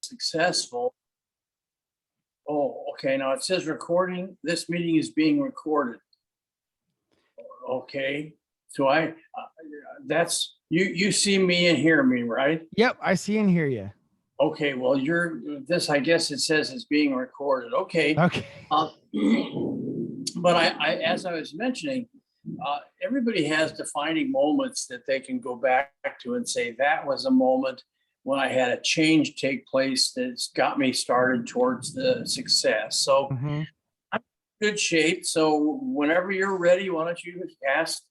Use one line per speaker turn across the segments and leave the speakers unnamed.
successful. Oh, okay. Now it says recording. This meeting is being recorded. Okay. So that's you see me and hear me, right?
Yep, I see and hear you.
Okay. Well, I guess it says it's being recorded. Okay.
Okay.
But as I was mentioning, everybody has defining moments that they can go back to and say, that was a moment when I had a change take place that's got me started towards the success. So
Mm-hmm.
I'm in good shape. So whenever you're ready, why don't you ask?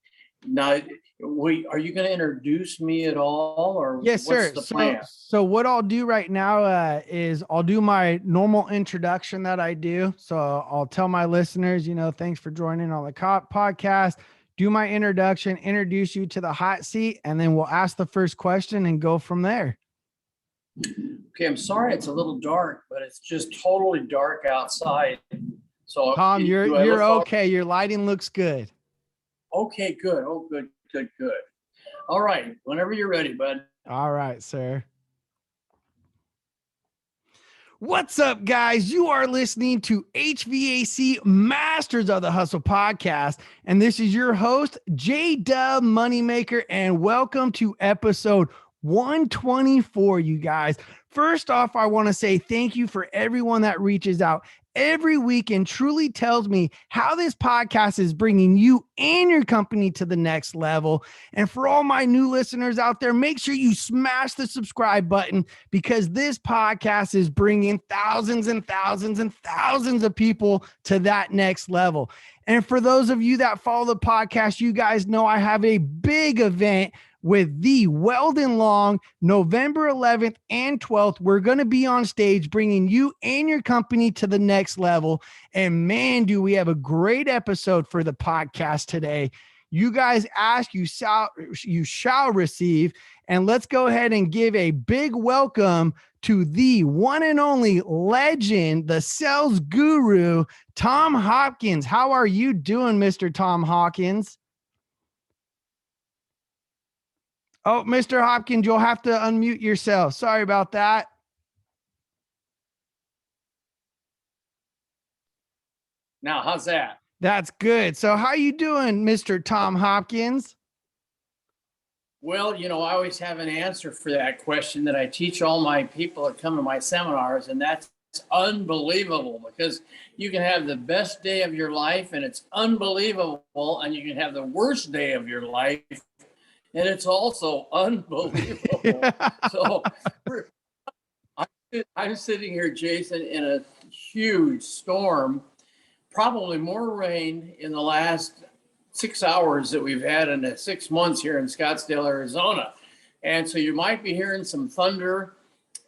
Now, are you going to introduce me at all, or
Yes, sir.
what's the plan?
So what I'll do right now is I'll do my normal introduction that I do. So I'll tell my listeners, thanks for joining on the podcast. Do my introduction, introduce you to the hot seat, and then we'll ask the first question and go from there.
Okay, I'm sorry it's a little dark, but it's just totally dark outside. So
Tom, you're okay. Your lighting looks good.
Okay, good. Oh, good. All right, whenever you're ready, bud.
All right, sir. What's up, guys? You are listening to HVAC Masters of the Hustle podcast, and this is your host, J-Dub Moneymaker, and welcome to episode 124, you guys. First off, I want to say thank you for everyone that reaches out every week and truly tells me how this podcast is bringing you and your company to the next level. And for all my new listeners out there, make sure you smash the subscribe button, because this podcast is bringing thousands and thousands and thousands of people to that next level. And for those of you that follow the podcast, you guys know I have a big event with the Weldon Long, November 11th and 12th. We're going to be on stage bringing you and your company to the next level. And man, do we have a great episode for the podcast today. You guys ask, you shall receive. And let's go ahead and give a big welcome to the one and only legend, the sales guru, Tom Hopkins. How are you doing, Mr. Tom Hopkins? Oh, Mr. Hopkins, you'll have to unmute yourself. Sorry about that.
Now, how's that?
That's good. So how you doing, Mr. Tom Hopkins?
Well, I always have an answer for that question that I teach all my people that come to my seminars, and that's unbelievable, because you can have the best day of your life and it's unbelievable, and you can have the worst day of your life and it's also unbelievable. So I'm sitting here, Jason, in a huge storm, probably more rain in the last 6 hours that we've had in the 6 months here in Scottsdale, Arizona. And so you might be hearing some thunder,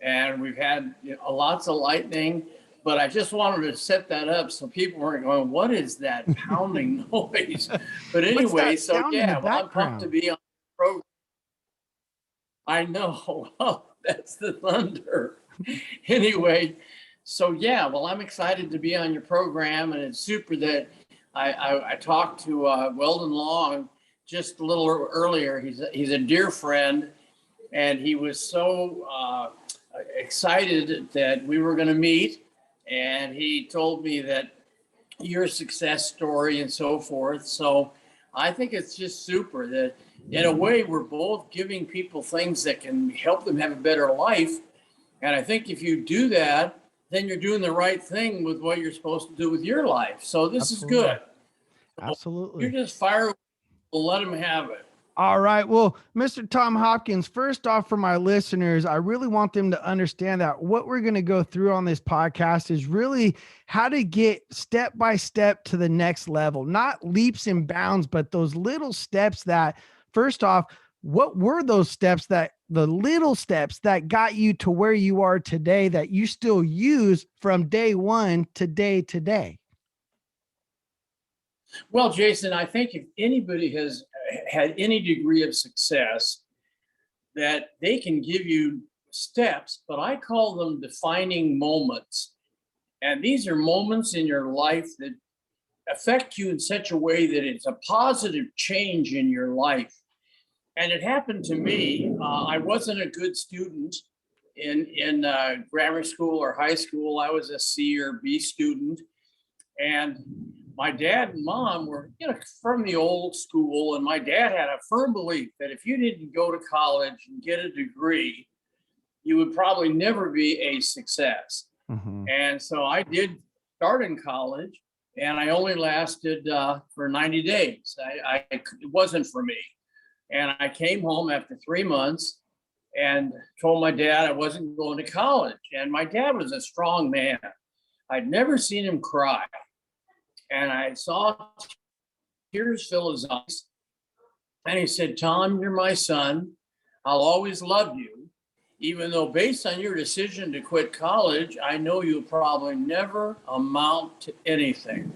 and we've had lots of lightning, but I just wanted to set that up so people weren't going, what is that pounding noise? But anyway, so yeah, well, I'm pumped to be on the program. I know, well, that's the thunder. Anyway, so yeah, well, I'm excited to be on your program, and it's super that I talked to Weldon Long just a little earlier. He's a dear friend, and he was so excited that we were going to meet, and he told me that your success story and so forth. So I think it's just super that in a way we're both giving people things that can help them have a better life. And I think if you do that, then you're doing the right thing with what you're supposed to do with your life. So this is good. So
absolutely.
You're just fire, we'll let them have it.
All right. Well, Mr. Tom Hopkins, first off, for my listeners, I really want them to understand that what we're going to go through on this podcast is really how to get step by step to the next level, not leaps and bounds, but those little steps that, first off, what were those steps, that the little steps that got you to where you are today that you still use from day one to day to day?
Well, Jason, I think if anybody has had any degree of success, that they can give you steps, but I call them defining moments. And these are moments in your life that affect you in such a way that it's a positive change in your life. And it happened to me. I wasn't a good student in grammar school or high school. I was a C or B student, and my dad and mom were, from the old school, and my dad had a firm belief that if you didn't go to college and get a degree, you would probably never be a success.
Mm-hmm.
And so I did start in college, and I only lasted for 90 days. It wasn't for me. And I came home after 3 months and told my dad I wasn't going to college. And my dad was a strong man. I'd never seen him cry. And I saw tears fill his eyes. And he said, Tom, you're my son. I'll always love you. Even though based on your decision to quit college, I know you'll probably never amount to anything.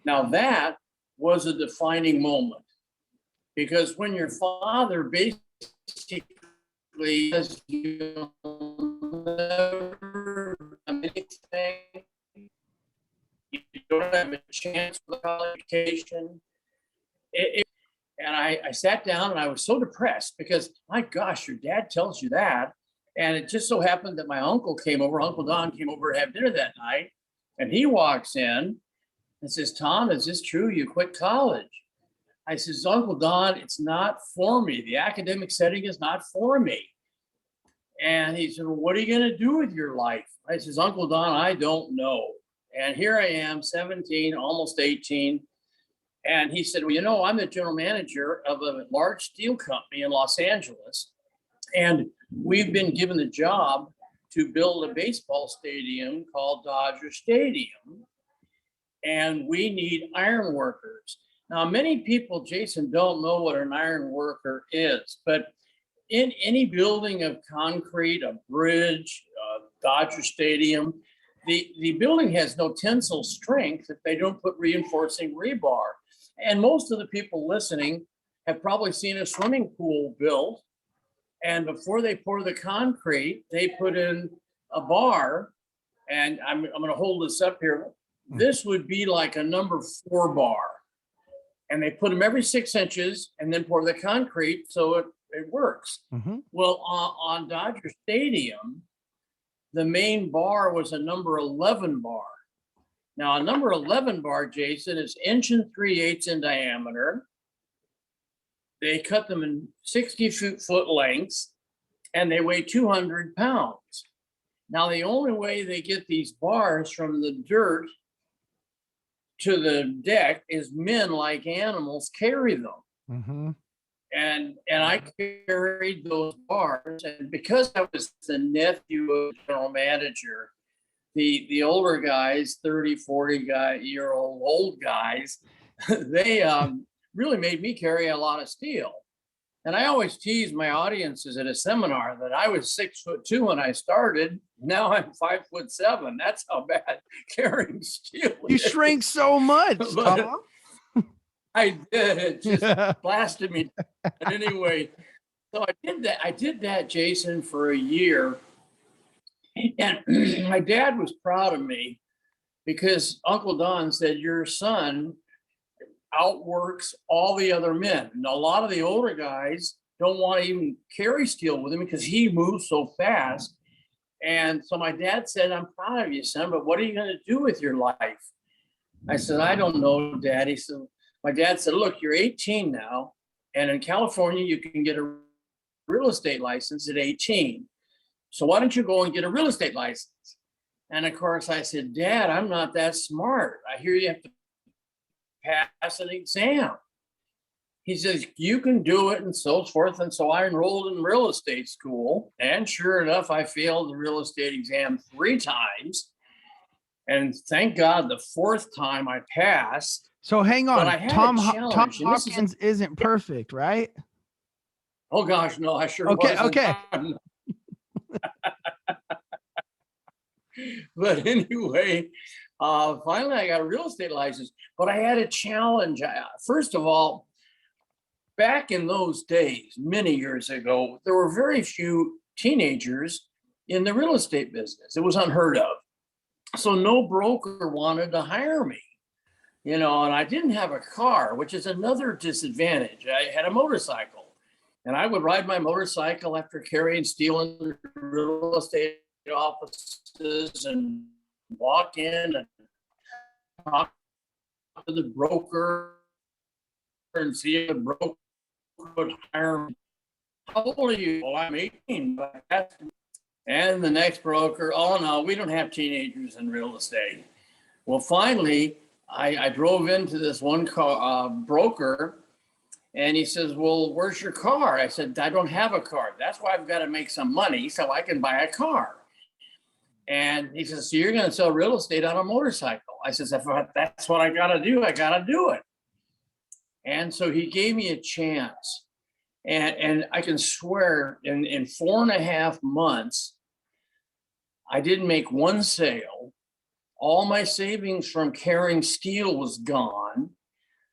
Now that was a defining moment, because when your father basically says you'll never do anything, you don't have a chance for the college education. And I sat down and I was so depressed because, my gosh, your dad tells you that. And it just so happened that my uncle came over, Uncle Don came over to have dinner that night. And he walks in and says, Tom, is this true? You quit college? I says, Uncle Don, it's not for me. The academic setting is not for me. And he said, well, what are you going to do with your life? I says, Uncle Don, I don't know. And here I am, 17, almost 18. And he said, well, I'm the general manager of a large steel company in Los Angeles. And we've been given the job to build a baseball stadium called Dodger Stadium. And we need iron workers. Now, many people, Jason, don't know what an iron worker is, but in any building of concrete, a bridge, Dodger Stadium, the building has no tensile strength if they don't put reinforcing rebar. And most of the people listening have probably seen a swimming pool built. And before they pour the concrete, they put in a bar. And I'm going to hold this up here. This would be like a number 4 bar. And they put them every 6 inches and then pour the concrete so it works.
Mm-hmm.
Well, on Dodger Stadium, the main bar was a number 11 bar. Now, a number 11 bar, Jason, is 1 3/8 in diameter. They cut them in 60-foot lengths, and they weigh 200 pounds. Now, the only way they get these bars from the dirt to the deck is men, like animals, carry them.
Mm-hmm.
And I carried those bars, and because I was the nephew of the general manager, the older guys, 30, 40-year-old old guys, they really made me carry a lot of steel. And I always tease my audiences at a seminar that I was 6'2" when I started. Now I'm 5'7". That's how bad carrying steel
You
is.
shrank so much, Tom.
I did. It just blasted me. But anyway, so I did that, Jason, for a year. And my dad was proud of me because Uncle Don said, your son outworks all the other men. And a lot of the older guys don't want to even carry steel with him because he moves so fast. And so my dad said, I'm proud of you, son, but what are you going to do with your life? I said, I don't know, Dad. He said, my dad said, look, you're 18 now. And in California, you can get a real estate license at 18. So why don't you go and get a real estate license? And of course, I said, Dad, I'm not that smart. I hear you have to pass an exam. He says, you can do it, and so forth. And so I enrolled in real estate school. And sure enough, I failed the real estate exam 3 times. And thank God the 4th time I passed.
So hang on. Tom
Hopkins
isn't perfect, right?
Oh, gosh, no, I sure
wasn't.
Okay. But anyway, finally I got a real estate license, but I had a challenge. First of all, back in those days, many years ago, there were very few teenagers in the real estate business. It was unheard of. So no broker wanted to hire me, and I didn't have a car, which is another disadvantage. I had a motorcycle. And I would ride my motorcycle after carrying steel in real estate offices and walk in and talk to the broker and see if the broker would hire me. How old are you? Well, I'm 18. And the next broker, oh no, we don't have teenagers in real estate. Well, finally, I drove into this one broker, and he says, well, where's your car? I said, I don't have a car. That's why I've got to make some money so I can buy a car. And he says, so you're going to sell real estate on a motorcycle? I says, if that's what I got to do, I got to do it. And so he gave me a chance. And I can swear in 4.5 months, I didn't make one sale. All my savings from carrying steel was gone.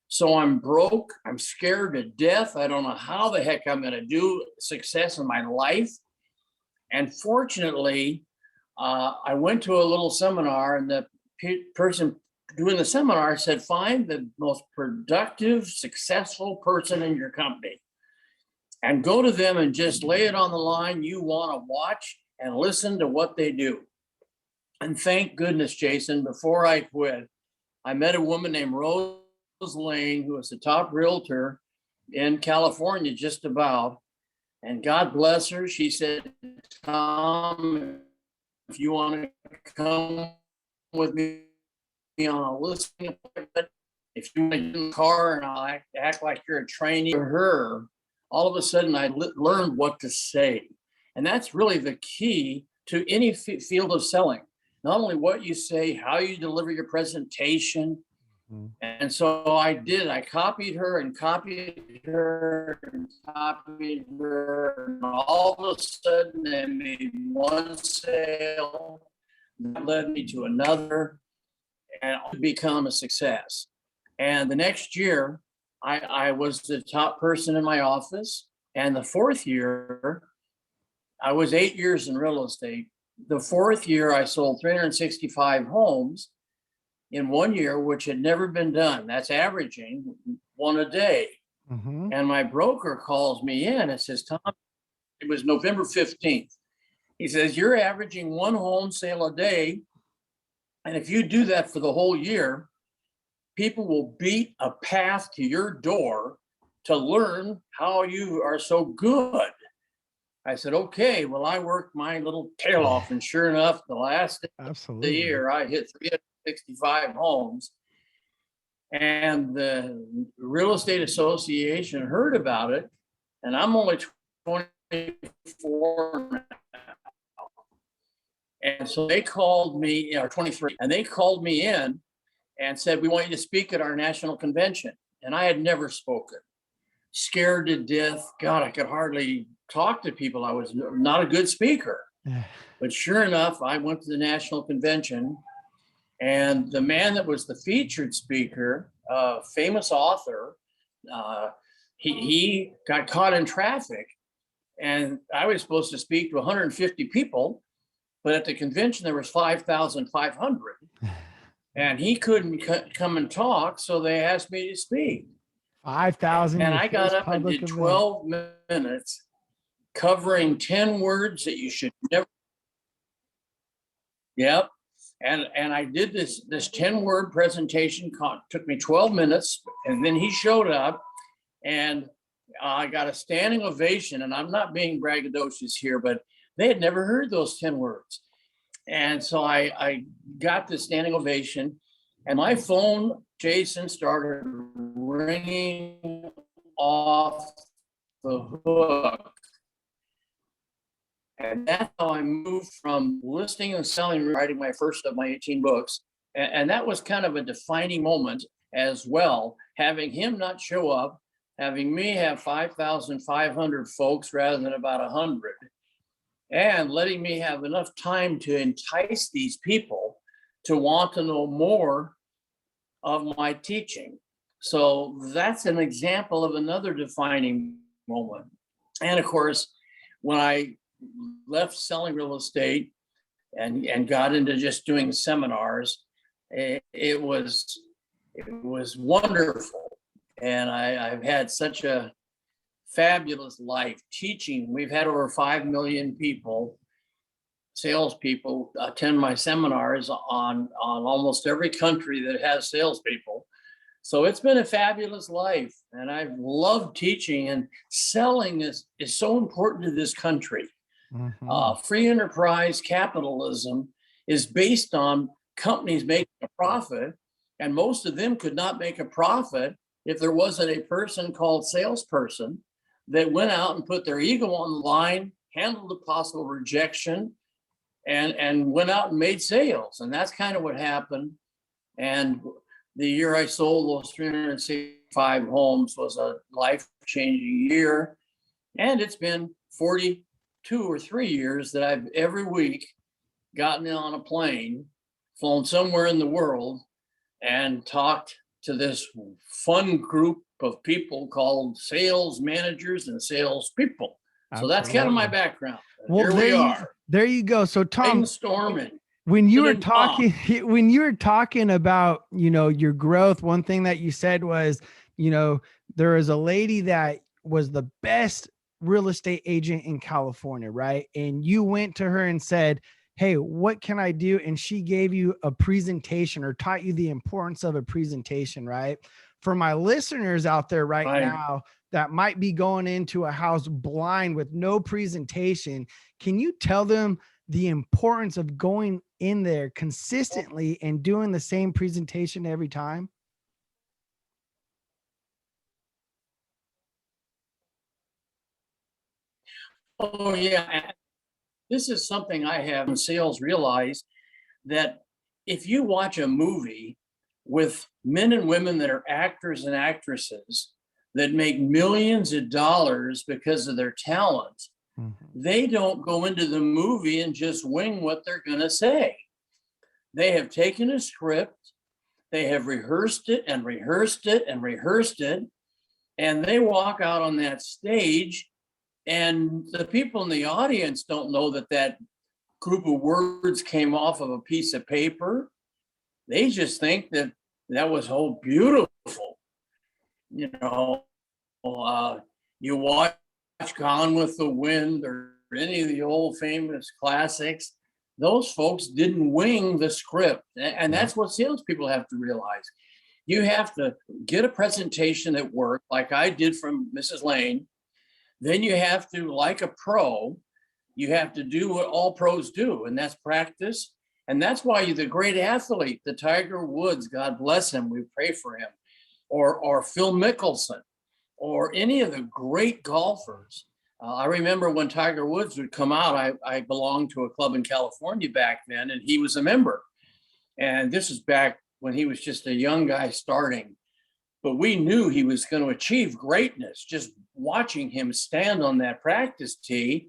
So I'm broke. I'm scared to death. I don't know how the heck I'm going to do success in my life. And fortunately, I went to a little seminar, and the person doing the seminar said, find the most productive, successful person in your company and go to them and just lay it on the line. You want to watch and listen to what they do. And thank goodness, Jason, before I quit, I met a woman named Rose Lane, who was the top realtor in California, just about. And God bless her. She said, Tom, if you want to come with me on a listening appointment, if you want to get in the car and I'll act like you're a trainee to her, all of a sudden I learned what to say. And that's really the key to any field of selling. Not only what you say, how you deliver your presentation. And so I did. I copied her and copied her and copied her. And all of a sudden, I made one sale. That led me to another, and it became a success. And the next year, I was the top person in my office. And the fourth year, I was 8 years in real estate. The fourth year, I sold 365 homes in 1 year, which had never been done. That's averaging one a day. And my broker calls me in and says, Tom, it was November 15th. He says, you're averaging one home sale a day. And if you do that for the whole year, people will beat a path to your door to learn how you are so good. I said, okay, well, I worked my little tail off. And sure enough, the last day of the year, I hit 365 homes. And the real estate association heard about it. And I'm only 24 now. And so they called me, or 23, and they called me in and said, we want you to speak at our national convention. And I had never spoken. Scared to death. God, I could hardly talk to people. I was not a good speaker. But sure enough, I went to the national convention, and the man that was the featured speaker, famous author, he got caught in traffic, and I was supposed to speak to 150 people, but at the convention there was 5,500, and he couldn't come and talk, so they asked me to speak.
5,000.
And I got up and did 12 minutes covering 10 words that you should never. Yep. And I did this 10-word presentation, took me 12 minutes, and then he showed up, and I got a standing ovation. And I'm not being braggadocious here, but they had never heard those 10 words. And so I got the standing ovation, and my phone, Jason, started ringing off the hook. And that's how I moved from listing and selling, writing my first of my 18 books. And that was kind of a defining moment as well, having him not show up, having me have 5,500 folks rather than about 100, and letting me have enough time to entice these people to want to know more of my teaching. So that's an example of another defining moment. And of course, when I left selling real estate and got into just doing seminars, it was wonderful. And I've had such a fabulous life teaching. We've had over 5 million people, salespeople, attend my seminars on almost every country that has salespeople. So it's been a fabulous life, and I've loved teaching, and selling is so important to this country. Free enterprise capitalism is based on companies making a profit, and most of them could not make a profit if there wasn't a person called salesperson that went out and put their ego on the line, handled a possible rejection, and went out and made sales. And that's kind of what happened. And the year I sold those 365 homes was a life-changing year. And it's been 42 or 3 years that I've every week gotten on a plane, flown somewhere in the world, and talked to this fun group of people called sales managers and sales people. So that's kind of my background.
Well,
here we are.
There you go. So Tom,
brainstorming.
when you were talking about, your growth, one thing that you said was, there was a lady that was the best real estate agent in California, right? And you went to her and said, hey, what can I do? And she gave you a presentation or taught you the importance of a presentation, right? For my listeners out there right now that might be going into a house blind with no presentation, can you tell them the importance of going in there consistently and doing the same presentation every time?
Oh, yeah. This is something I have in sales realized, that if you watch a movie with men and women that are actors and actresses that make millions of dollars because of their talent, they don't go into the movie and just wing what they're going to say. They have taken a script, they have rehearsed it and rehearsed it and rehearsed it, and they walk out on that stage, and the people in the audience don't know that group of words came off of a piece of paper. They just think that was so beautiful. You watch Gone with the Wind or any of the old famous classics. Those folks didn't wing the script. And that's what salespeople have to realize. You have to get a presentation that worked, like I did from Mrs. Lane. Then you have to, like a pro, you have to do what all pros do, and that's practice. And that's why the great athlete, the Tiger Woods, God bless him, we pray for him, or Phil Mickelson, or any of the great golfers. I remember when Tiger Woods would come out, I belonged to a club in California back then, and he was a member. And this is back when he was just a young guy starting. But we knew he was going to achieve greatness just watching him stand on that practice tee.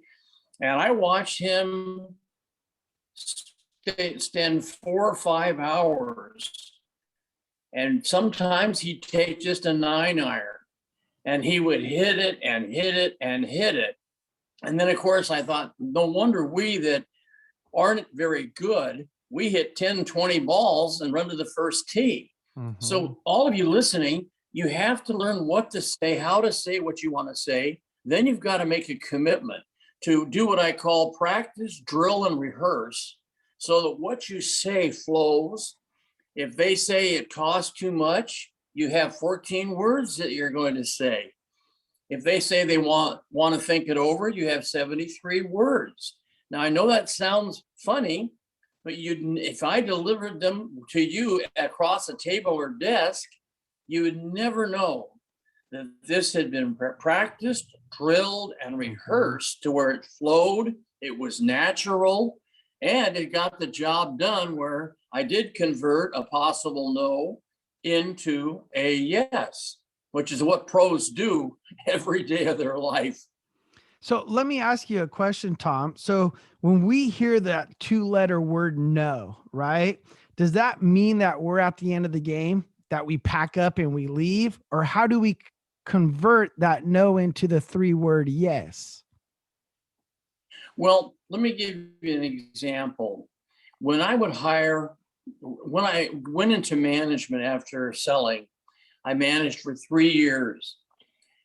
And I watched him stand 4 or 5 hours. And sometimes he'd take just a 9-iron, and he would hit it and hit it and hit it. And then, of course, I thought, no wonder we that aren't very good, we hit 10, 20 balls and run to the first tee. So all of you listening, you have to learn what to say, how to say what you want to say. Then you've got to make a commitment to do what I call practice, drill, and rehearse, so that what you say flows. If they say it costs too much, you have 14 words that you're going to say. If they say they want to think it over, you have 73 words. Now, I know that sounds funny, but if I delivered them to you across a table or desk, you would never know that this had been practiced, drilled, and rehearsed to where it flowed, it was natural, and it got the job done, where I did convert a possible no into a yes, which is what pros do every day of their life.
So let me ask you a question, Tom. So when we hear that 2-letter word no, right? Does that mean that we're at the end of the game, that we pack up and we leave? Or how do we convert that no into the 3-word yes?
Well, let me give you an example. When I went into management after selling, I managed for 3 years.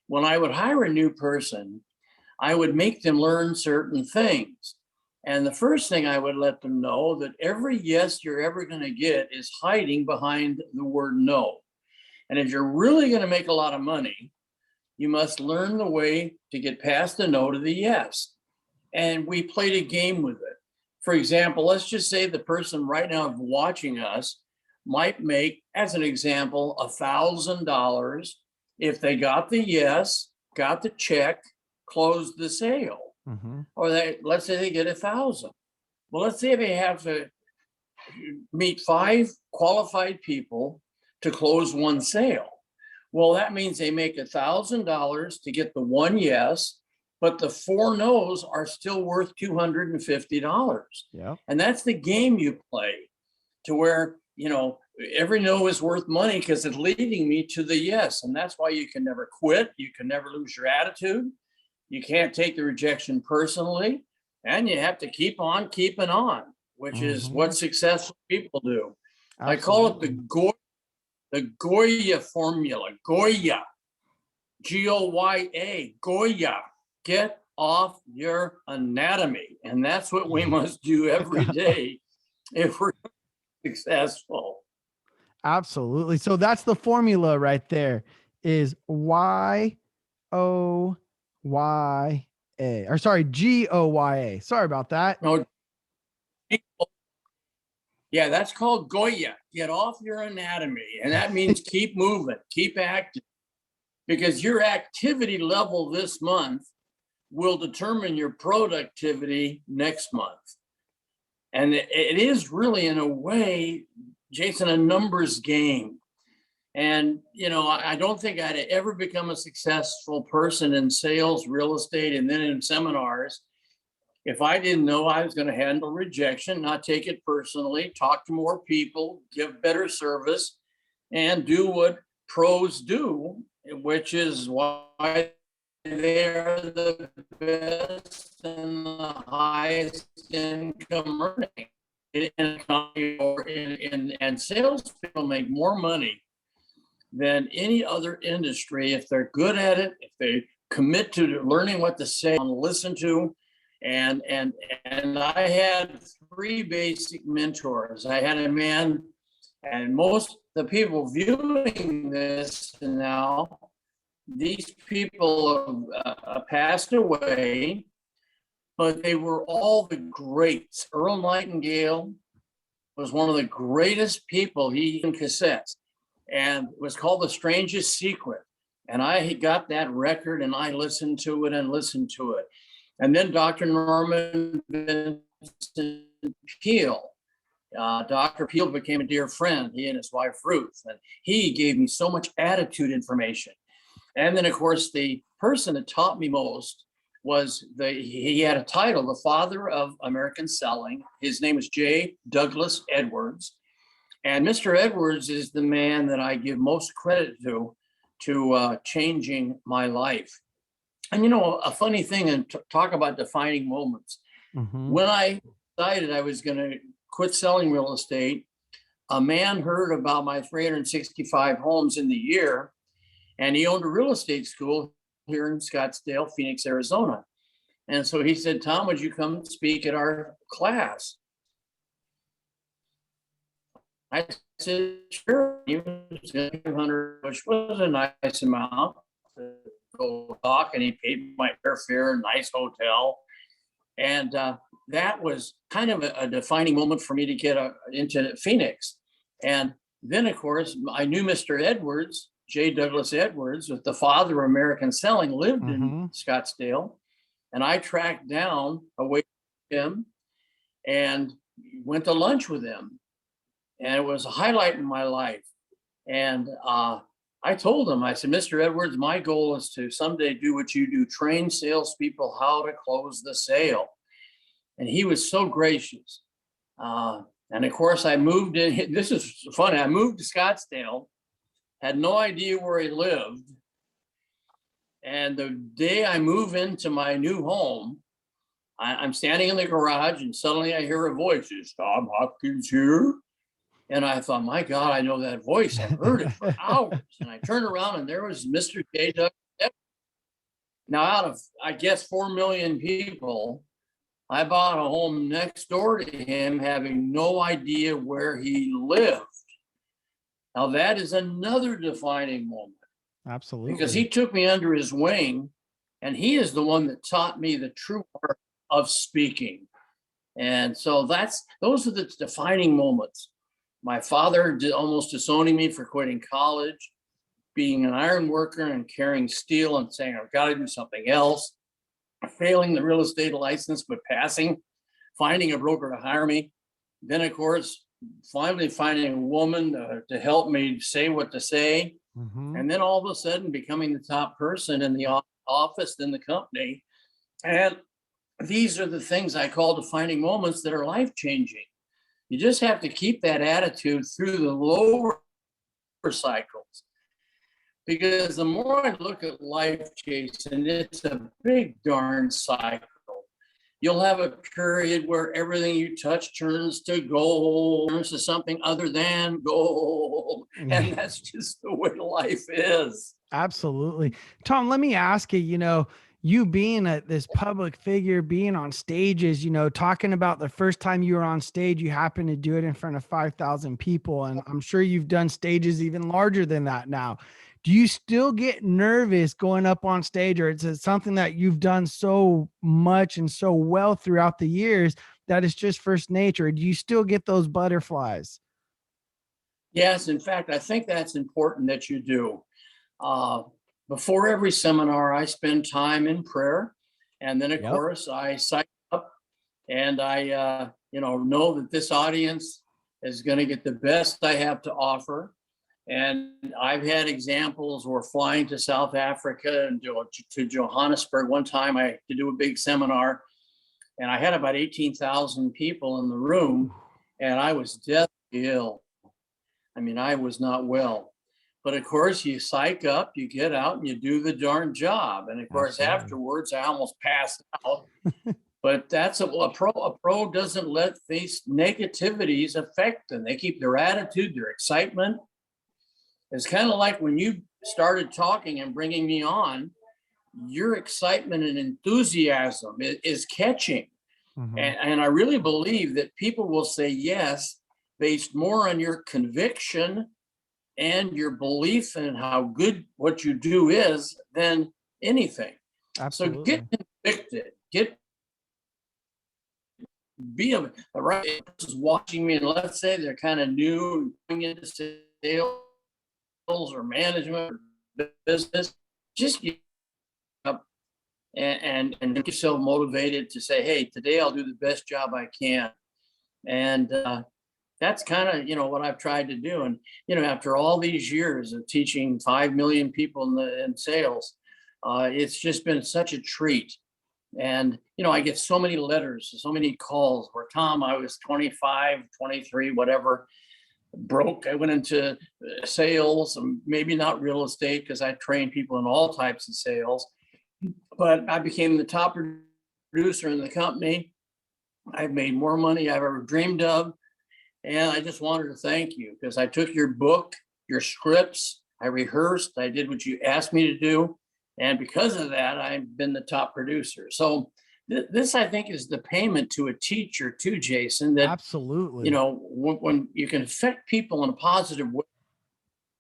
when I would hire a new person, I would make them learn certain things. And the first thing I would let them know that every yes you're ever going to get is hiding behind the word no. And if you're really going to make a lot of money, you must learn the way to get past the no to the yes. And we played a game with it. For example, let's just say the person right now watching us might make, as an example, $1,000 if they got the yes, got the check, closed the sale. Or let's say they get 1,000. Well, let's say they have to meet 5 qualified people to close one sale. Well, that means they make $1,000 to get the one yes, but the 4 no's are still worth $250.
Yeah.
And that's the game you play, to where, every no is worth money because it's leading me to the yes. And that's why you can never quit. You can never lose your attitude. You can't take the rejection personally, and you have to keep on keeping on, which is what successful people do. Absolutely. I call it the Goya formula. Goya, Goya, Goya. Get off your anatomy, and that's what we must do every day if we're successful.
Absolutely. So that's the formula right there. Is Y-O-Y-A, or sorry, G-O-Y-A. Sorry about that.
No. Yeah, that's called Goya. Get off your anatomy. And that means keep moving, keep active. Because your activity level this month will determine your productivity next month. And it is really, in a way, Jason, a numbers game. And, I don't think I'd ever become a successful person in sales, real estate, and then in seminars if I didn't know I was going to handle rejection, not take it personally, talk to more people, give better service, and do what pros do, which is why they're the best and the highest income earning. And salespeople make more money than any other industry if they're good at it, if they commit to learning what to say and listen to. And I had 3 basic mentors. I had a man, and most the people viewing this now, these people have passed away, but they were all the greats. Earl Nightingale was one of the greatest people. He in cassettes, and it was called The Strangest Secret. And I got that record, and I listened to it and listened to it. And then Dr. Norman Vincent Peale. Dr. Peale became a dear friend, he and his wife Ruth, and he gave me so much attitude information. And then, of course, the person that taught me most was he had a title, the father of American selling. His name is J. Douglas Edwards. And Mr. Edwards is the man that I give most credit to changing my life. And, a funny thing, and talk about defining moments. When I decided I was going to quit selling real estate, a man heard about my 365 homes in the year, and he owned a real estate school here in Scottsdale, Phoenix, Arizona. And so he said, "Tom, would you come speak at our class?" I said, "Sure." He was $100, which was a nice amount to go talk, and he paid my airfare, nice hotel. And that was kind of a defining moment for me to get into Phoenix. And then, of course, I knew Mr. Edwards, J. Douglas Edwards, with the father of American selling, lived in Scottsdale. And I tracked down away from him and went to lunch with him. And it was a highlight in my life. And I told him, I said, "Mr. Edwards, my goal is to someday do what you do, train salespeople how to close the sale." And he was so gracious. And of course, I moved in. This is funny. I moved to Scottsdale, had no idea where he lived. And the day I move into my new home, I'm standing in the garage, and suddenly I hear a voice. "Is Tom Hopkins here?" And I thought, my God, I know that voice. I've heard it for hours. And I turned around, and there was Mr. J. Douglas Edwards. Now, out of, I guess, 4 million people, I bought a home next door to him, having no idea where he lived. Now, that is another defining moment because he
Absolutely.
took me under his wing, and he is the one that taught me the true art of speaking. And so those are the defining moments. My father almost disowning me for quitting college, being an iron worker and carrying steel and saying, I've got to do something else, failing the real estate license, but passing, finding a broker to hire me. Then, of course, finally finding a woman to help me say what to say.
Mm-hmm.
And then all of a sudden becoming the top person in the office in the company. And these are the things I call defining moments that are life changing. You just have to keep that attitude through the lower cycles. Because the more I look at life, Jason, it's a big darn cycle. You'll have a period where everything you touch turns to gold, turns to something other than gold. And that's just the way life is.
Absolutely. Tom, let me ask you, you being this public figure, being on stages, talking about the first time you were on stage, you happened to do it in front of 5,000 people. And I'm sure you've done stages even larger than that now. Do you still get nervous going up on stage, or is it something that you've done so much and so well throughout the years that it's just first nature? Do you still get those butterflies?
Yes, in fact, I think that's important that you do. Uh, Before every seminar, I spend time in prayer. And then, of
Yep.
course, I sign up and I, know that this audience is going to get the best I have to offer. And I've had examples where flying to South Africa and to Johannesburg one time, I had to do a big seminar, and I had about 18,000 people in the room, and I was deathly ill. I mean, I was not well. But of course, you psych up, you get out, and you do the darn job. And of course,
Absolutely.
afterwards, I almost passed out. But that's a pro. A pro doesn't let these negativities affect them. They keep their attitude, their excitement. It's kind of like when you started talking and bringing me on, your excitement and enthusiasm is catching.
Mhm.
And I really believe that people will say yes based more on your conviction and your belief in how good what you do is than anything. So get
Absolutely.
convicted, be a right person watching me, and let's say they're kind of new going into sales or management or business, just get up and get yourself motivated to say, hey, today I'll do the best job I can. And that's kind of what I've tried to do. And after all these years of teaching 5 million people in sales, it's just been such a treat. And I get so many letters, so many calls where, Tom, I was 25, 23, whatever, broke. I went into sales, maybe not real estate, because I train people in all types of sales, but I became the top producer in the company. I've made more money I've ever dreamed of. And I just wanted to thank you because I took your book, your scripts, I rehearsed, I did what you asked me to do. And because of that, I've been the top producer. So this, I think, is the payment to a teacher too, Jason, that,
Absolutely.
when you can affect people in a positive way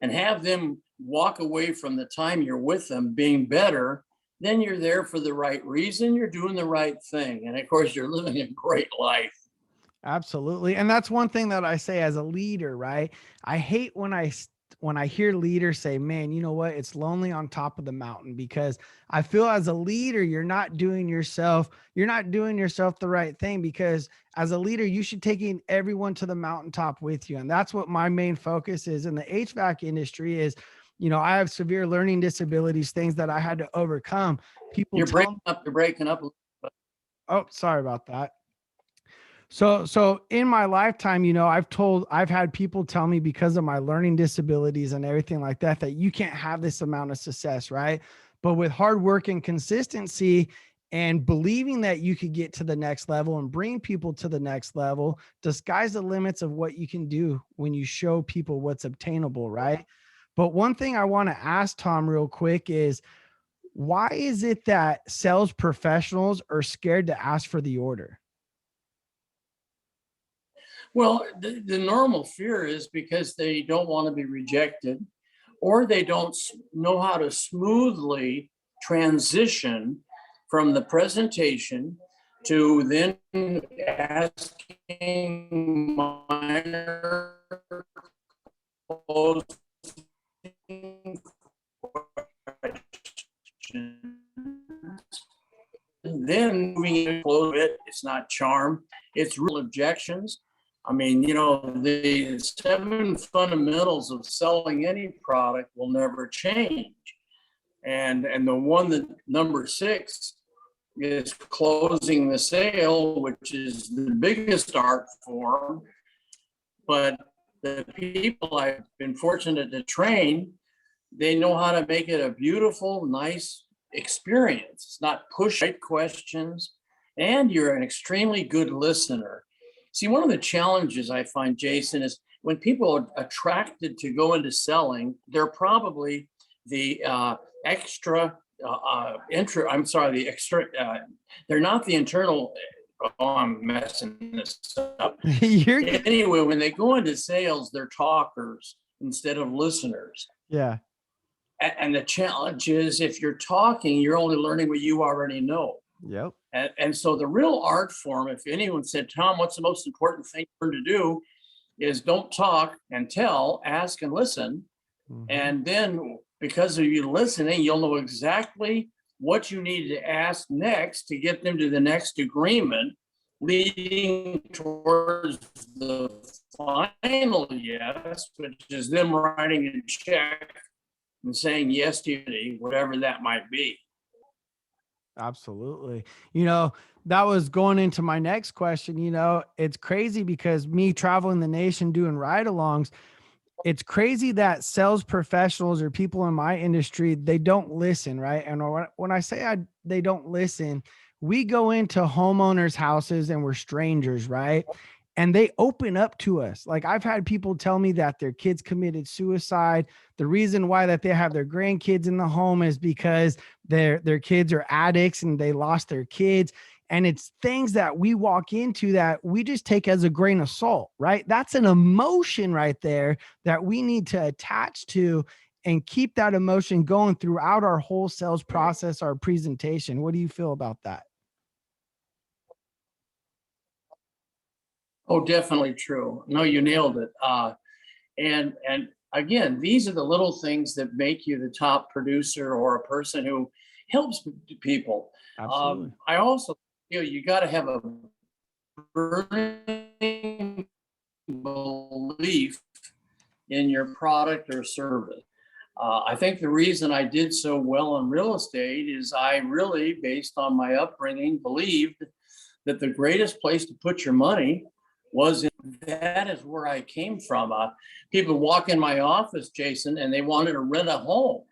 and have them walk away from the time you're with them being better, then you're there for the right reason. You're doing the right thing. And of course, you're living a great life.
Absolutely. And that's one thing that I say as a leader, right? I hate when I hear leaders say, man, you know what? It's lonely on top of the mountain, because I feel as a leader, you're not doing yourself the right thing, because as a leader, you should take in everyone to the mountaintop with you. And that's what my main focus is in the HVAC industry is, I have severe learning disabilities, things that I had to overcome. People
You're
tell me,
breaking up.
oh, sorry about that. So in my lifetime, I've had people tell me, because of my learning disabilities and everything like that, that you can't have this amount of success, right? But with hard work and consistency and believing that you could get to the next level and bring people to the next level, the sky's the limits of what you can do when you show people what's obtainable, right? But one thing I want to ask Tom real quick is, Why is it that sales professionals are scared to ask for the order?
Well, the normal fear is because they don't want to be rejected, or they don't know how to smoothly transition from the presentation to then asking minor closing questions. Then moving into close it, it's not charm, it's real objections. I mean, the 7 fundamentals of selling any product will never change. And the one that number 6 is closing the sale, which is the biggest art form. But the people I've been fortunate to train, they know how to make it a beautiful, nice experience. It's not push right questions, and you're an extremely good listener. See, one of the challenges I find, Jason, is when people are attracted to go into selling, they're probably the they're not the internal. Oh, I'm messing this up.
You're good.
Anyway, when they go into sales, they're talkers instead of listeners.
Yeah.
And the challenge is if you're talking, you're only learning what you already know.
Yep.
And so the real art form, if anyone said, Tom, what's the most important thing to do is don't talk and tell, ask and listen. Mm-hmm. And then because of you listening, you'll know exactly what you need to ask next to get them to the next agreement, leading towards the final yes, which is them writing a check and saying yes to you, whatever that might be.
Absolutely. That was going into my next question. It's crazy because me traveling the nation doing ride-alongs, it's crazy that sales professionals or people in my industry, they don't listen, right? And when I say they don't listen, we go into homeowners' houses and we're strangers, right? And they open up to us. Like I've had people tell me that their kids committed suicide. The reason why that they have their grandkids in the home is because their kids are addicts and they lost their kids. And it's things that we walk into that we just take as a grain of salt, right? That's an emotion right there that we need to attach to and keep that emotion going throughout our whole sales process, our presentation. What do you feel about that?
Oh, definitely true. No, you nailed it. And again, these are the little things that make you the top producer or a person who helps people.
Absolutely.
I also feel you got to have a burning belief in your product or service. I think the reason I did so well in real estate is I really, based on my upbringing, believed that the greatest place to put your money was in, that is where I came from. People walk in my office, Jason, and they wanted to rent a home.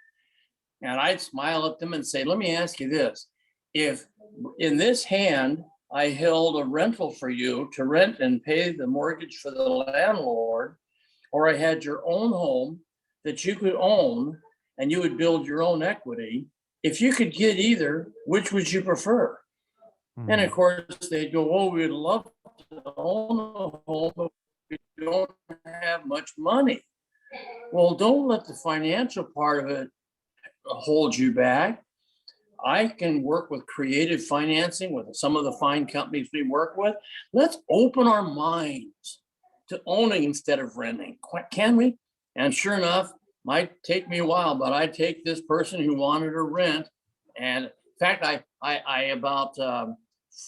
And I'd smile at them and say, let me ask you this. If in this hand, I held a rental for you to rent and pay the mortgage for the landlord, or I had your own home that you could own and you would build your own equity, if you could get either, which would you prefer? Mm-hmm. And of course, they'd go, oh, we'd love to own a home, but we don't have much money. Well, don't let the financial part of it hold you back. I can work with creative financing with some of the fine companies we work with. Let's open our minds to owning instead of renting. Can we? And sure enough, might take me a while, but I take this person who wanted to rent. And in fact, I about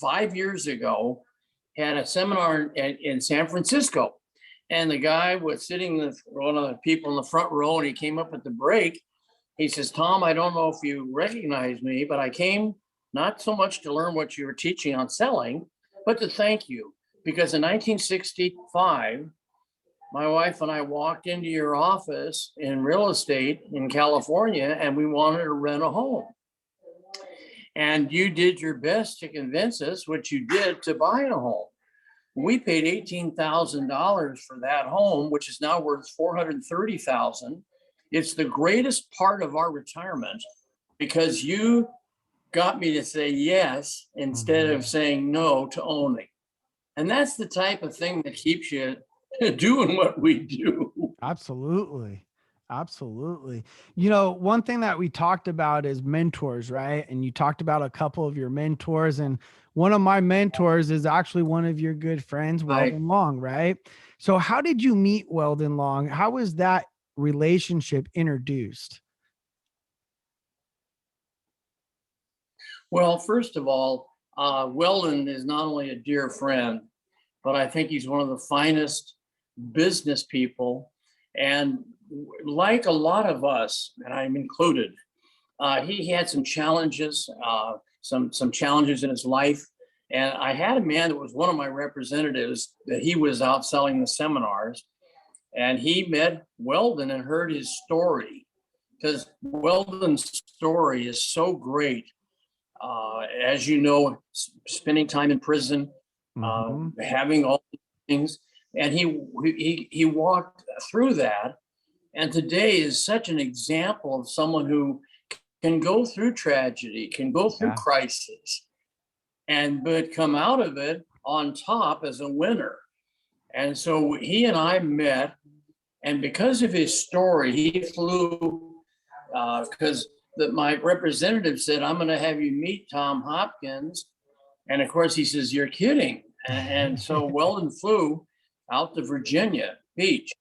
5 years ago had a seminar in San Francisco. And the guy was sitting with one of the people in the front row, and he came up at the break. He says, Tom, I don't know if you recognize me, but I came not so much to learn what you were teaching on selling, but to thank you. Because in 1965, my wife and I walked into your office in real estate in California, and we wanted to rent a home. And you did your best to convince us, which you did, to buy a home. We paid $18,000 for that home, which is now worth $430,000. It's the greatest part of our retirement. because you got me to say yes instead of saying no to owning. And that's the type of thing that keeps you doing what we do.
Absolutely. Absolutely. You know, one thing that we talked about is mentors, right? And you talked about a couple of your mentors, and one of my mentors is actually one of your good friends,
I
Weldon Long, right? So how did you meet Weldon Long? How was that relationship introduced?
Well, first of all, Weldon is not only a dear friend, but I think he's one of the finest business people. And like a lot of us, and I'm included, he had some challenges, some challenges in his life. And I had a man that was one of my representatives that he was out selling the seminars, and he met Weldon and heard his story because Weldon's story is so great. As you know, spending time in prison,
Mhm.
having all these things, and he walked through that, and today is such an example of someone who can go through tragedy, can go through
Yeah.
crisis, and but come out of it on top as a winner. And so he and I met, and because of his story, he flew because my representative said, "I'm going to have you meet Tom Hopkins," and of course he says, "You're kidding." And so Weldon flew out to Virginia Beach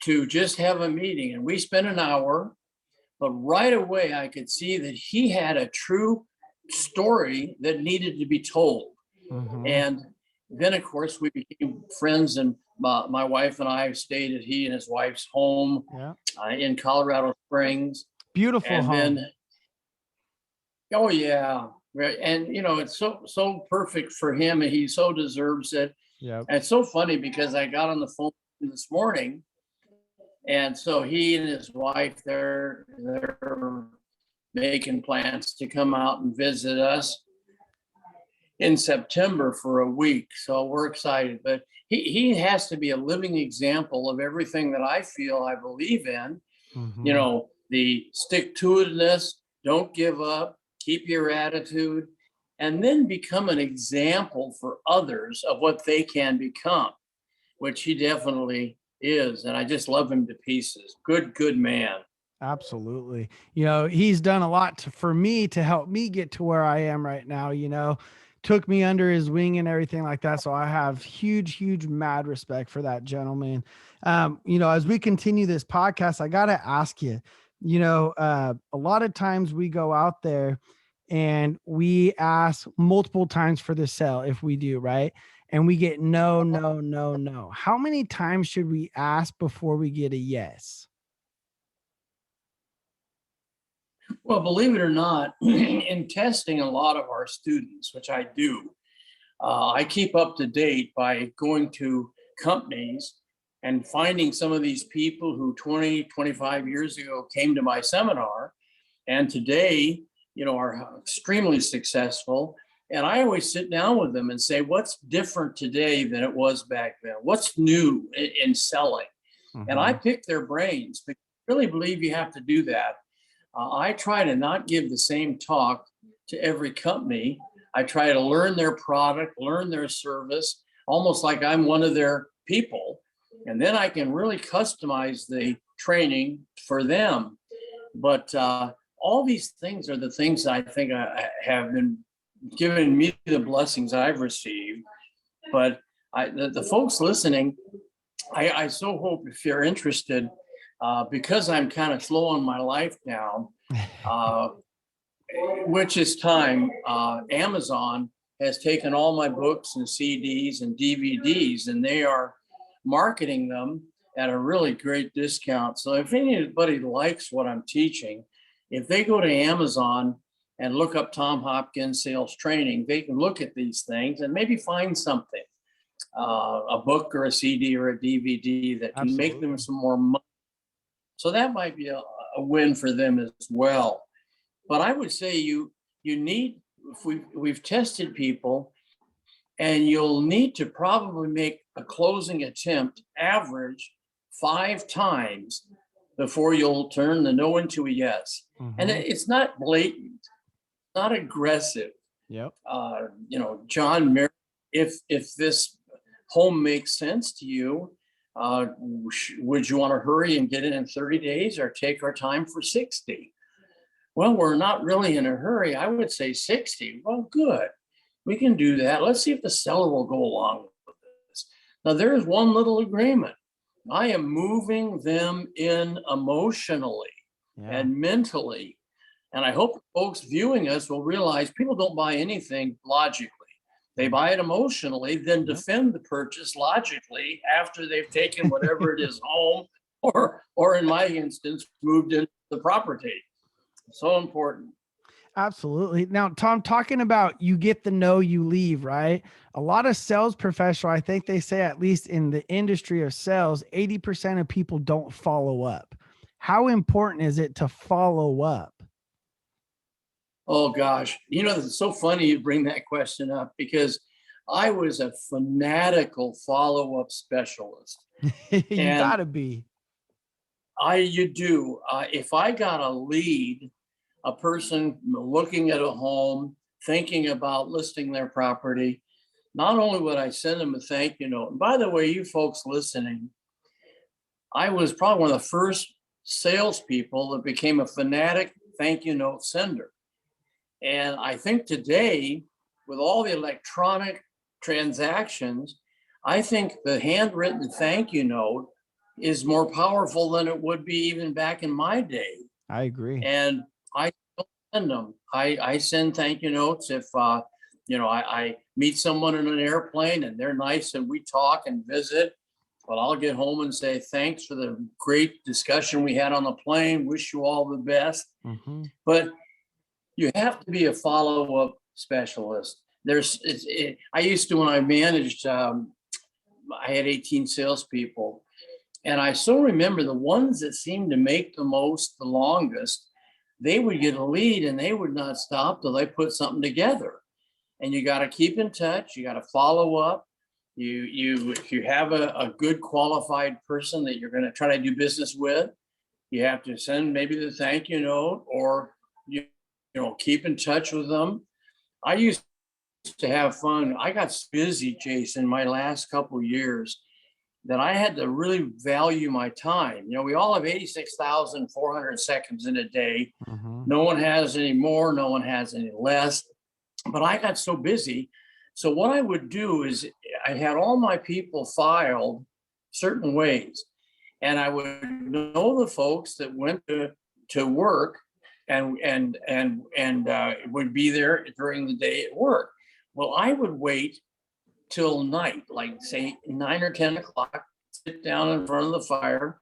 to just have a meeting, and we spent an hour. But right away, I could see that he had a true story that needed to be told.
Mhm.
And then, of course, we became friends, and my wife and I stayed at he and his wife's home
Yeah.
in Colorado Springs.
Beautiful
And then,
home.
oh yeah, right. And you know, it's so perfect for him, and he so deserves it.
Yep.
And it's so funny because I got on the phone this morning, and so he and his wife they're making plans to come out and visit us in September for a week. So we're excited. But he has to be a living example of everything that I feel I believe in. You
Mhm.
know, the stick to itiveness, don't give up, keep your attitude, and then become an example for others of what they can become, which he definitely is. And I just love him to pieces. Good man.
Absolutely. You know, he's done a lot for me to help me get to where I am right now, you know, took me under his wing and everything like that. So I have huge, mad respect for that gentleman. You know, as we continue this podcast, I got to ask you, you know, a lot of times we go out there and we ask multiple times for the sale if we do, right? And we get no, no, no, no. How many times should we ask before we get a yes?
Well, believe it or not, in testing a lot of our students, which I do, I keep up to date by going to companies and finding some of these people who 20, 25 years ago came to my seminar and today, you know, are extremely successful. And I always sit down with them and say, what's different today than it was back then? What's new in selling? And I
Mhm.
pick their brains, but I really believe you have to do that. I try to not give the same talk to every company. I try to learn their product, learn their service, almost like I'm one of their people. And then I can really customize the training for them. But all these things are the things I think I have been giving me the blessings I've received. But the folks listening, I so hope if you're interested, because I'm kind of slow on my life now, uh, which is time, Amazon has taken all my books and CDs and DVDs, and they are marketing them at a really great discount. So if anybody likes what I'm teaching, if they go to Amazon and look up Tom Hopkins sales training, they can look at these things and maybe find something, a book or a CD or a DVD that can make them
Absolutely.
some more money. So that might be a win for them as well. But I would say you need, if we've tested people, and you'll need to probably make a closing attempt average 5 times before you'll turn the no into a yes. And
Mhm.
it's not blatant, not aggressive.
Yep.
John, if this home makes sense to you, would you want to hurry and get it in 30 days or take our time for 60? Well, we're not really in a hurry. I would say 60. Well, good. We can do that. Let's see if the seller will go along with this. Now, there's one little agreement. I am moving them in emotionally
Yeah.
and mentally. And I hope folks viewing us will realize people don't buy anything logically. They buy it emotionally, then defend the purchase logically after they've taken whatever it is home or in my instance, moved into the property. So important.
Absolutely. Now, Tom, talking about you get the no, you leave, right? A lot of sales professional, I think they say, at least in the industry of sales, 80% of people don't follow up. How important is it to follow up?
Oh gosh, it's so funny you bring that question up because I was a fanatical follow-up specialist.
You
And
gotta be.
you do. If I got a lead, a person looking at a home, thinking about listing their property, not only would I send them a thank you note, and by the way, you folks listening, I was probably one of the first salespeople that became a fanatic thank you note sender. And I think today, with all the electronic transactions, I think the handwritten thank you note is more powerful than it would be even back in my day.
I agree.
And I still send them. I send thank you notes if I meet someone in an airplane and they're nice and we talk and visit. But I'll get home and say thanks for the great discussion we had on the plane. Wish you all the best.
Mm-hmm.
But you have to be a follow-up specialist. I used to, when I managed, I had 18 salespeople, and I still remember the ones that seemed to make the longest, they would get a lead and they would not stop till they put something together. And you got to keep in touch. You got to follow up. If you have a good qualified person that you're going to try to do business with, you have to send maybe the thank you note or keep in touch with them. I used to have fun. I got busy, Jason, my last couple of years that I had to really value my time. We all have 86,400 seconds in a day.
Mm-hmm.
No one has any more, no one has any less. But I got so busy. So what I would do is I had all my people filed certain ways. And I would know the folks that went to work and would be there during the day at work. Well, I would wait till night, like say 9 or 10 o'clock, sit down in front of the fire.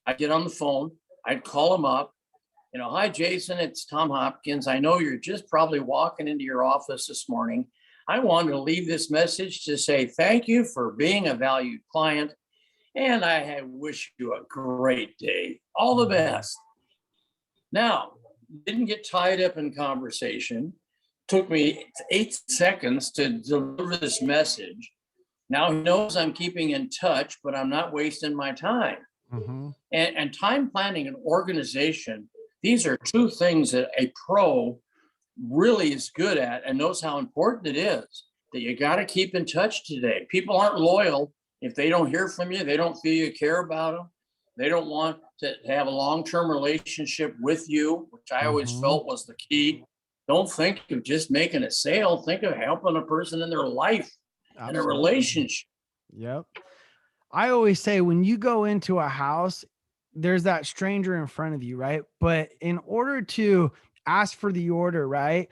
I'd get on the phone. I'd call them up. Hi, Jason, it's Tom Hopkins. I know you're just probably walking into your office this morning. I wanted to leave this message to say thank you for being a valued client. And I wish you a great day. All the best. Now, didn't get tied up in conversation. Took me 8 seconds to deliver this message. Now he knows I'm keeping in touch, but I'm not wasting my time.
Mm-hmm.
And time planning and organization, these are two things that a pro really is good at and knows how important it is, that you got to keep in touch today. People aren't loyal if they don't hear from you. They don't feel you care about them. They don't want to have a long-term relationship with you, which I always felt was the key. Don't think of just making a sale. Think of helping a person in their life and a relationship.
Yep. I always say when you go into a house, there's that stranger in front of you, right? But in order to ask for the order, right?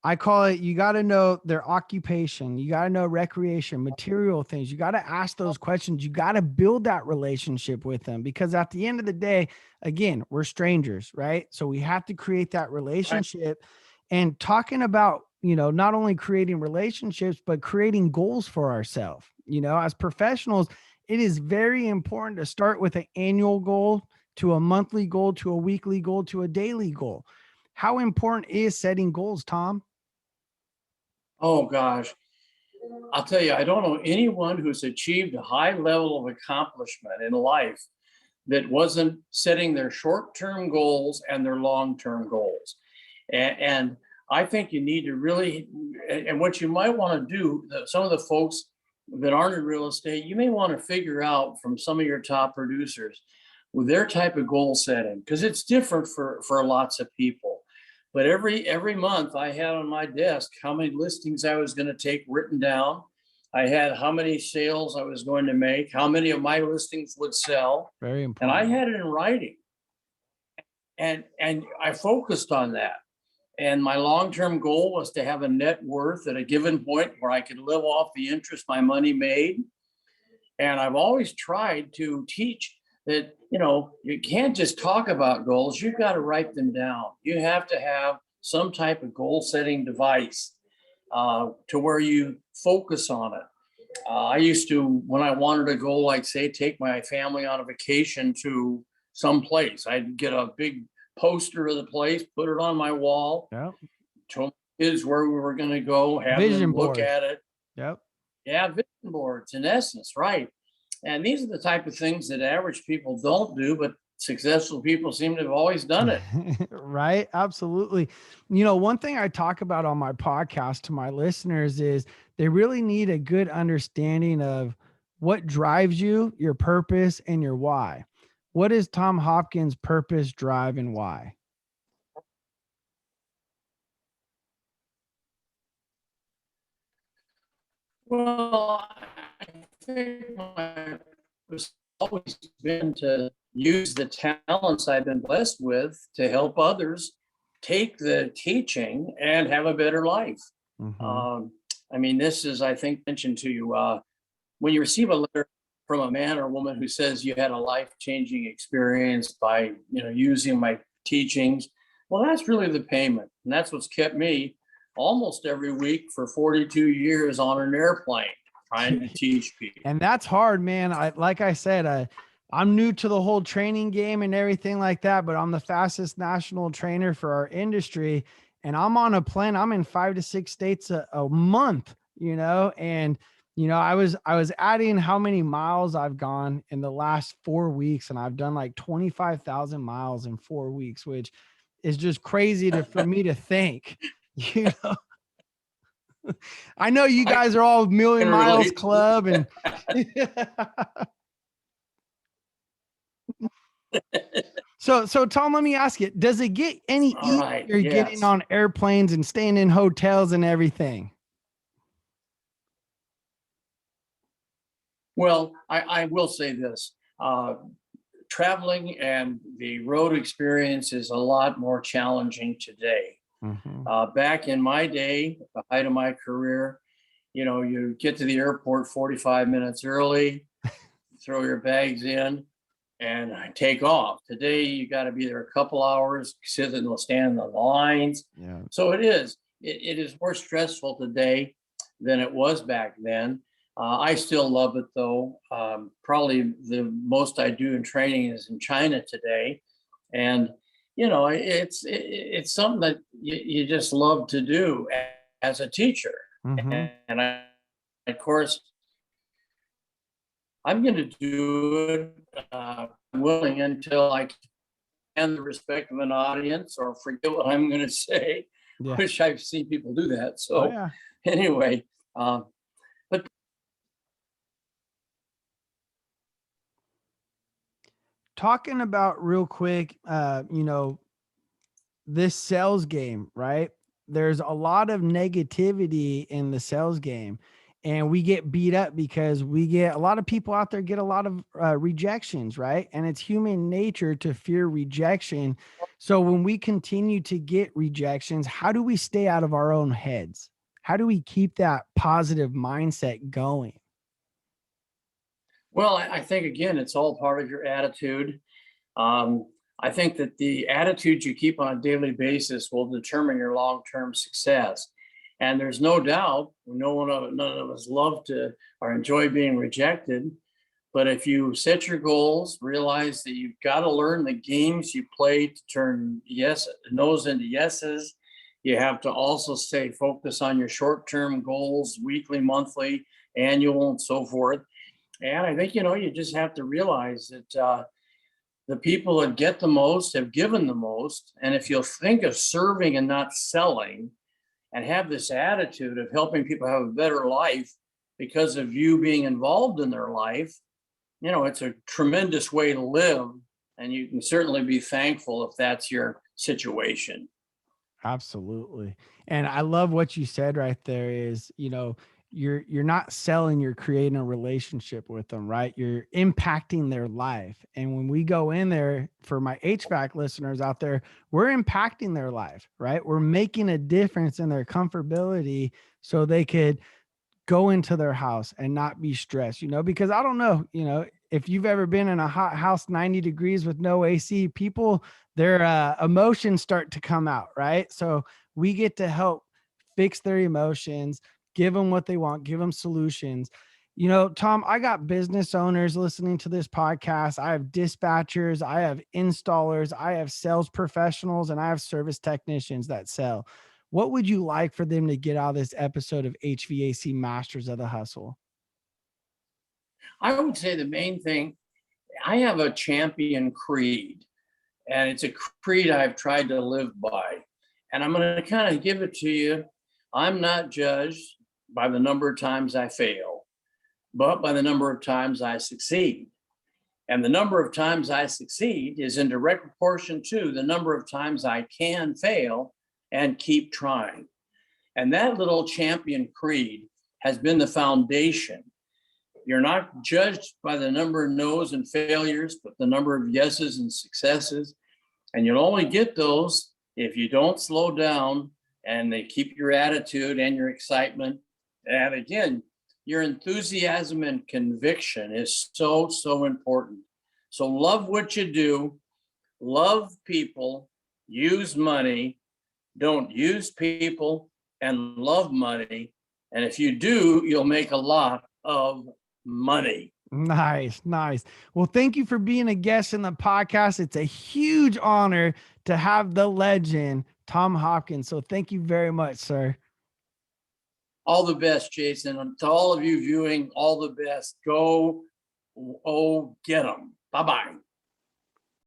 I call it, you got to know their occupation. You got to know recreation, material things. You got to ask those questions. You got to build that relationship with them because at the end of the day, again, we're strangers, right? So we have to create that relationship and talking about, not only creating relationships, but creating goals for ourselves. As professionals, it is very important to start with an annual goal, to a monthly goal, to a weekly goal, to a daily goal. How important is setting goals, Tom?
Oh gosh, I'll tell you, I don't know anyone who's achieved a high level of accomplishment in life that wasn't setting their short-term goals and their long-term goals. And I think you need to really, and what you might want to do, some of the folks that aren't in real estate, you may want to figure out from some of your top producers with their type of goal setting, because it's different for lots of people. But every month I had on my desk how many listings I was going to take written down. I had how many sales I was going to make, how many of my listings would sell.
Very
And
important.
I had it in writing. And I focused on that. And my long-term goal was to have a net worth at a given point where I could live off the interest my money made. And I've always tried to teach that, you can't just talk about goals. You've got to write them down. You have to have some type of goal setting device to where you focus on it. I used to, when I wanted to go, like say, take my family on a vacation to some place, I'd get a big poster of the place, put it on my wall,
Yep.
told kids where we were going to go, have
Vision
them look
board.
at it.
Yep.
Yeah, vision boards in essence, right. And these are the type of things that average people don't do, but successful people seem to have always done it.
Right. Absolutely. One thing I talk about on my podcast to my listeners is they really need a good understanding of what drives you, your purpose, and your why. What is Tom Hopkins' purpose, drive, and why?
Well, I think my was always been to use the talents I've been blessed with to help others take the teaching and have a better life.
Mhm.
I mean, this is, I think, mentioned to you when you receive a letter from a man or woman who says you had a life-changing experience by, using my teachings. Well, that's really the payment, and that's what's kept me almost every week for 42 years on an airplane trying to teach people.
And that's hard, man. Like I said, I'm new to the whole training game and everything like that, but I'm the fastest national trainer for our industry. And I'm on a plane. I'm in 5 to 6 states a month, and I was adding how many miles I've gone in the last 4 weeks, and I've done like 25,000 miles in 4 weeks, which is just crazy for me to think, you know. I know you
I
guys are all Million
can
Miles
relate.
Club and so Tom, let me ask you, does it get any
All right.
easier getting
Yes.
on airplanes and staying in hotels and everything?
Well, I will say this. Traveling and the road experience is a lot more challenging today.
Mhm.
Back in my day, at the height of my career, you get to the airport 45 minutes early, throw your bags in, and take off. Today, you got to be there a couple hours, sit and stand in the lines.
Yeah.
So it is. It is more stressful today than it was back then. I still love it though. Probably the most I do in training is in China today, and it's something that you just love to do as a teacher.
Mhm.
And of course, I'm going to do it willing until I can the respect of an audience or forget what I'm going to say,
Yeah.
which I've seen people do that.
Oh
So
yeah.
anyway, but
Talking about real quick, this sales game, right? There's a lot of negativity in the sales game, and we get beat up because we get a lot of people out there get a lot of rejections, right? And it's human nature to fear rejection. So when we continue to get rejections, how do we stay out of our own heads? How do we keep that positive mindset going?
well, I think again, it's all part of your attitude. Um, I think that the attitude you keep on a daily basis will determine your long-term success. And there's no doubt, none of us love to or enjoy being rejected. But if you set your goals, realize that you've got to learn the games you play to turn no's into yeses. You have to also stay focused on your short-term goals, weekly, monthly, annual, and so forth. And I think, you just have to realize that the people that get the most have given the most. And if you'll think of serving and not selling and have this attitude of helping people have a better life because of you being involved in their life, it's a tremendous way to live. And you can certainly be thankful if that's your situation.
Absolutely. And I love what you said right there is, you're not selling, you're creating a relationship with them, right? You're impacting their life. And when we go in there, for my HVAC listeners out there, we're impacting their life, right? We're making a difference in their comfortability so they could go into their house and not be stressed, because I don't know, if you've ever been in a hot house, 90 degrees with no AC, people, their emotions start to come out, right? So we get to help fix their emotions, give them what they want, give them solutions. Tom, I got business owners listening to this podcast. I have dispatchers, I have installers, I have sales professionals, and I have service technicians that sell. What would you like for them to get out of this episode of HVAC Masters of the Hustle?
I would say the main thing, I have a champion creed, and it's a creed I've tried to live by. And I'm going to kind of give it to you. I'm not judged by the number of times I fail, but by the number of times I succeed. And the number of times I succeed is in direct proportion to the number of times I can fail and keep trying. And that little champion creed has been the foundation. You're not judged by the number of no's and failures, but the number of yeses and successes. And you'll only get those if you don't slow down and they keep your attitude and your excitement. And again, your enthusiasm and conviction is so, so important. So love what you do, love people, use money, don't use people, and love money. And if you do, you'll make a lot of money.
Nice, nice. Well, thank you for being a guest in the podcast. It's a huge honor to have the legend, Tom Hopkins. So thank you very much, sir.
All the best, Jason. And to all of you viewing, all the best. Go, get them. Bye-bye.